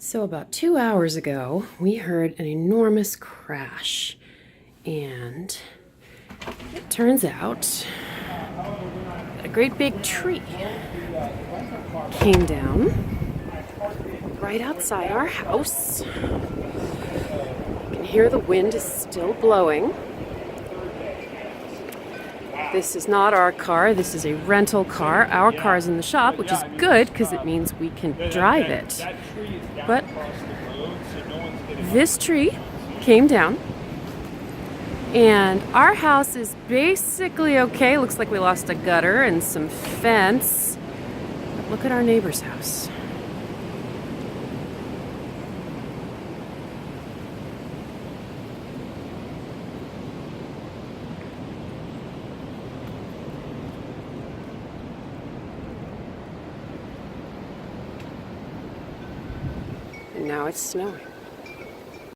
So about 2 hours ago, we heard an enormous crash, and it turns out a great big tree came down right outside our house. You can hear the wind is still blowing. This is not our car, this is a rental car. Our car is in the shop, which is good because it means we can drive it. But this tree came down, and our house is basically okay. Looks like we lost a gutter and some fence. But look at our neighbor's house. And now it's snowing.